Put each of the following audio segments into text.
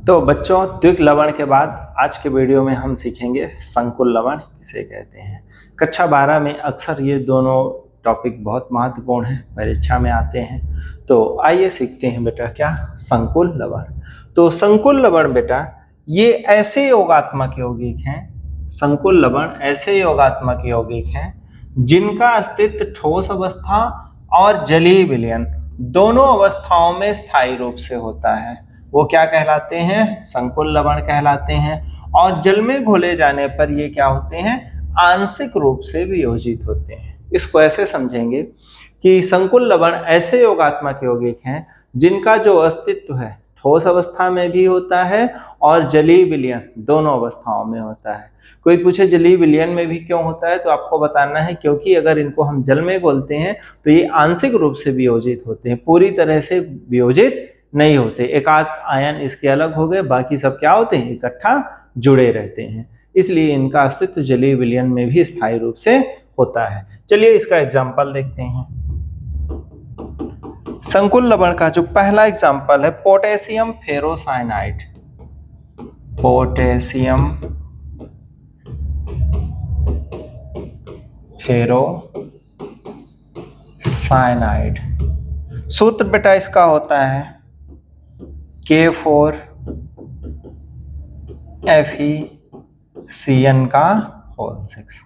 तो बच्चों, द्विक लवण के बाद आज के वीडियो में हम सीखेंगे संकुल लवण किसे कहते हैं। कक्षा 12 में अक्सर ये दोनों टॉपिक बहुत महत्वपूर्ण हैं, परीक्षा में आते हैं। तो आइए सीखते हैं बेटा क्या संकुल लवण। तो संकुल लवण बेटा ये ऐसे योगात्मक यौगिक हैं, संकुल लवण ऐसे योगात्मक यौगिक हैं जिनका अस्तित्व ठोस अवस्था और जलीय विलयन दोनों अवस्थाओं में स्थायी रूप से होता है। वो क्या कहलाते हैं? संकुल लवण कहलाते हैं। और जल में घोले जाने पर ये क्या होते हैं? आंशिक रूप से वियोजित होते हैं। इसको ऐसे समझेंगे कि संकुल लवण ऐसे योगात्मक यौगिक हैं जिनका जो अस्तित्व है ठोस अवस्था में भी होता है और जलीय विलयन दोनों अवस्थाओं में होता है। कोई पूछे जलीय विलयन में भी क्यों होता है, तो आपको बताना है क्योंकि अगर इनको हम जल में घोलते हैं तो ये आंशिक रूप से वियोजित होते हैं, पूरी तरह से वियोजित नहीं होते। एक आध आयन इसके अलग हो गए, बाकी सब क्या होते हैं? इकट्ठा जुड़े रहते हैं। इसलिए इनका अस्तित्व जलीय विलयन में भी स्थायी रूप से होता है। चलिए इसका एग्जाम्पल देखते हैं। संकुल लवण का जो पहला एग्जाम्पल है पोटेशियम फेरोसाइनाइड। Potassium ferrocyanide. सूत्र बेटा इसका होता है K4FeCN का होल 6।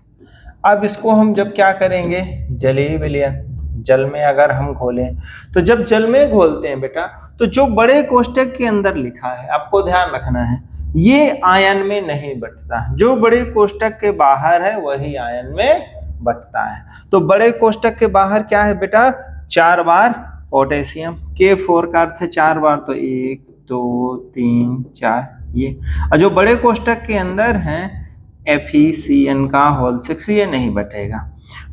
अब इसको हम जब क्या करेंगे? जलीय विलयन, जल में अगर हम घोलें तो जब जल में घोलते हैं बेटा तो जो बड़े कोष्ठक के अंदर लिखा है आपको ध्यान रखना है, ये आयन में नहीं बटता। जो बड़े कोष्ठक के बाहर है वही आयन में बटता है। तो बड़े कोष्ठक के बाहर क्या है बेटा? 4 बार पोटेशियम। K4 का अर्थ है 4 बार, तो 1 2 3 4 ये। और जो बड़े कोष्ठक के अंदर हैं FeCN का होल 6, ये नहीं बटेगा।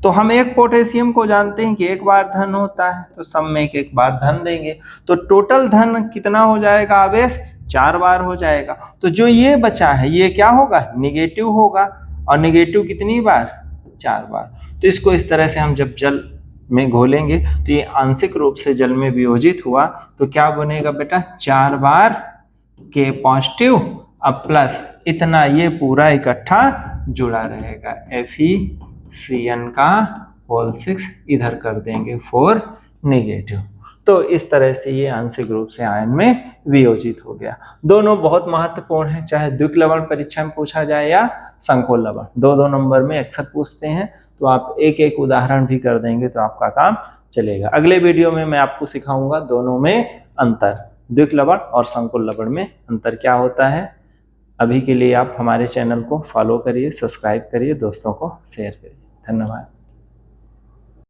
तो हम एक पोटेशियम को जानते हैं कि एक बार धन होता है, तो सब में एक बार धन देंगे तो टोटल धन कितना हो जाएगा? आवेश 4 बार हो जाएगा। तो जो ये बचा है ये क्या होगा? निगेटिव होगा। और निगेटिव कितनी बार? 4 बार। तो इसको इस तरह से हम जब जल में घोलेंगे तो ये आंशिक रूप से जल में वियोजित हुआ तो क्या बनेगा बेटा? 4 बार K पॉजिटिव अब प्लस इतना, ये पूरा इकट्ठा जुड़ा रहेगा। FeCN का होल 6 इधर कर देंगे 4 नेगेटिव। तो इस तरह से ये आंशिक रूप से आयन में वियोजित हो गया। दोनों बहुत महत्वपूर्ण है, चाहे द्विक लवण परीक्षा में पूछा जाए या संकुल लवण। 2-2 नंबर में अक्सर पूछते हैं, तो आप एक एक उदाहरण भी कर देंगे तो आपका काम चलेगा। अगले वीडियो में मैं आपको सिखाऊंगा दोनों में अंतर, द्विक लवण और संकुल लवण में अंतर क्या होता है। अभी के लिए आप हमारे चैनल को फॉलो करिए, सब्सक्राइब करिए, दोस्तों को शेयर करिए। धन्यवाद।